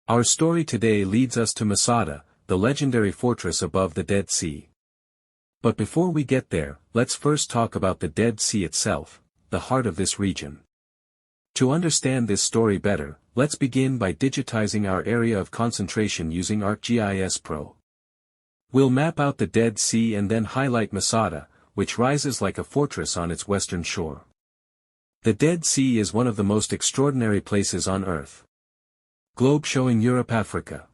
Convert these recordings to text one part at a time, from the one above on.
Our story today leads us to Masada, the legendary fortress above the Dead Sea. But before we get there, let's first talk about the Dead Sea itself, the heart of this region. To understand this story better, let's begin by digitizing our area of concentration using ArcGIS Pro. We'll map out the Dead Sea and then highlight Masada, which rises like a fortress on its western shore. The Dead Sea is one of the most extraordinary places on Earth. Globe showing Europe-Africa.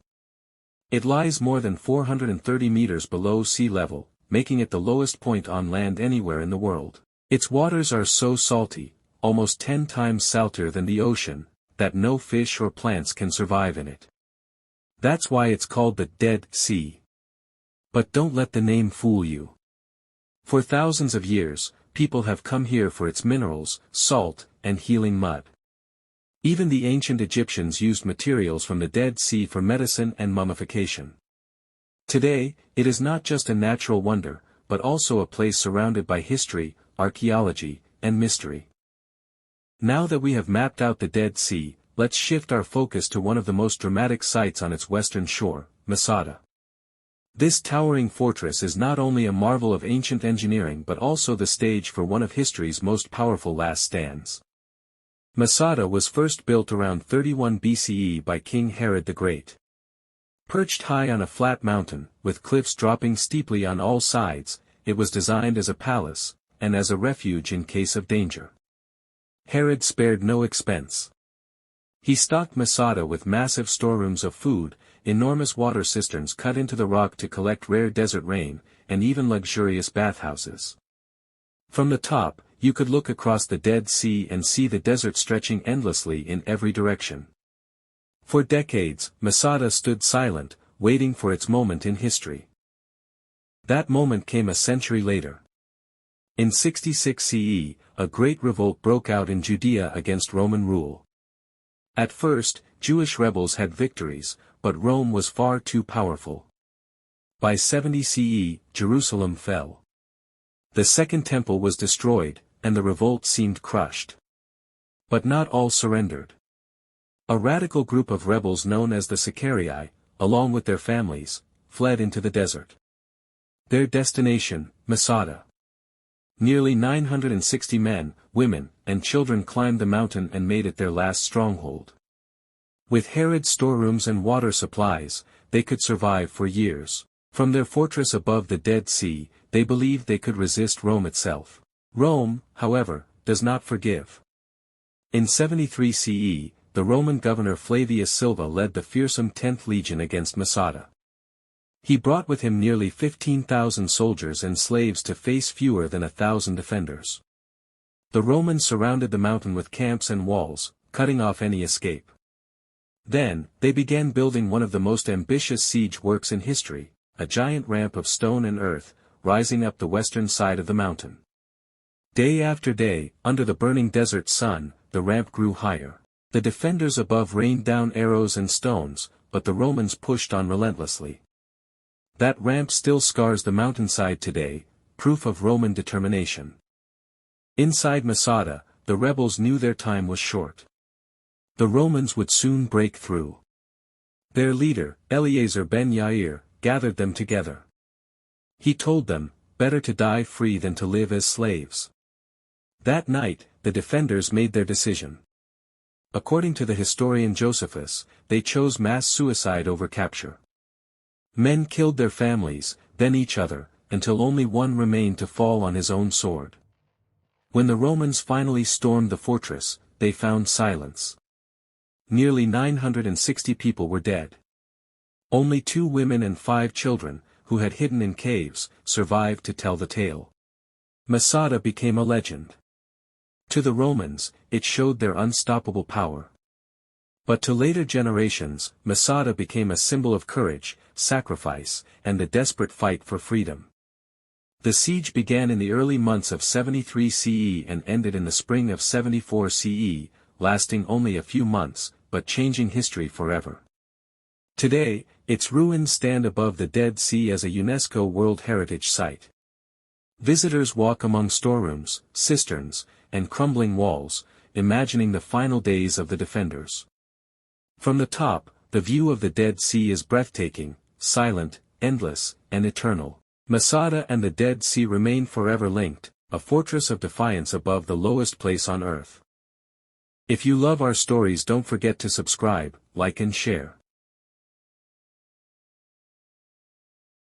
It lies more than 430 meters below sea level, making it the lowest point on land anywhere in the world. Its waters are so salty, almost 10 times saltier than the ocean, that no fish or plants can survive in it. That's why it's called the Dead Sea. But don't let the name fool you. For thousands of years, people have come here for its minerals, salt, and healing mud. Even the ancient Egyptians used materials from the Dead Sea for medicine and mummification. Today, it is not just a natural wonder, but also a place surrounded by history, archaeology, and mystery. Now that we have mapped out the Dead Sea, let's shift our focus to one of the most dramatic sites on its western shore, Masada. This towering fortress is not only a marvel of ancient engineering but also the stage for one of history's most powerful last stands. Masada was first built around 31 BCE by King Herod the Great. Perched high on a flat mountain, with cliffs dropping steeply on all sides, it was designed as a palace, and as a refuge in case of danger. Herod spared no expense. He stocked Masada with massive storerooms of food, enormous water cisterns cut into the rock to collect rare desert rain, and even luxurious bathhouses. From the top, you could look across the Dead Sea and see the desert stretching endlessly in every direction. For decades, Masada stood silent, waiting for its moment in history. That moment came a century later. In 66 CE, a great revolt broke out in Judea against Roman rule. At first, Jewish rebels had victories, but Rome was far too powerful. By 70 CE, Jerusalem fell. The Second Temple was destroyed, and the revolt seemed crushed. But not all surrendered. A radical group of rebels known as the Sicarii, along with their families, fled into the desert. Their destination, Masada. Nearly 960 men, women, and children climbed the mountain and made it their last stronghold. With Herod's storerooms and water supplies, they could survive for years. From their fortress above the Dead Sea, they believed they could resist Rome itself. Rome, however, does not forgive. In 73 CE, the Roman governor Flavius Silva led the fearsome 10th Legion against Masada. He brought with him nearly 15,000 soldiers and slaves to face fewer than 1,000 defenders. The Romans surrounded the mountain with camps and walls, cutting off any escape. Then, they began building one of the most ambitious siege works in history, a giant ramp of stone and earth, rising up the western side of the mountain. Day after day, under the burning desert sun, the ramp grew higher. The defenders above rained down arrows and stones, but the Romans pushed on relentlessly. That ramp still scars the mountainside today, proof of Roman determination. Inside Masada, the rebels knew their time was short. The Romans would soon break through. Their leader, Eleazar ben Yair, gathered them together. He told them, better to die free than to live as slaves. That night, the defenders made their decision. According to the historian Josephus, they chose mass suicide over capture. Men killed their families, then each other, until only one remained to fall on his own sword. When the Romans finally stormed the fortress, they found silence. Nearly 960 people were dead. Only 2 women and 5 children, who had hidden in caves, survived to tell the tale. Masada became a legend. To the Romans, it showed their unstoppable power. But to later generations, Masada became a symbol of courage, sacrifice, and the desperate fight for freedom. The siege began in the early months of 73 CE and ended in the spring of 74 CE, lasting only a few months, but changing history forever. Today, its ruins stand above the Dead Sea as a UNESCO World Heritage Site. Visitors walk among storerooms, cisterns, and crumbling walls, imagining the final days of the defenders. From the top, the The view of the Dead Sea is breathtaking, silent, endless, and eternal. Masada and the Dead Sea remain forever linked, a fortress of defiance above the lowest place on earth. If you love our stories, don't forget to subscribe, like and share.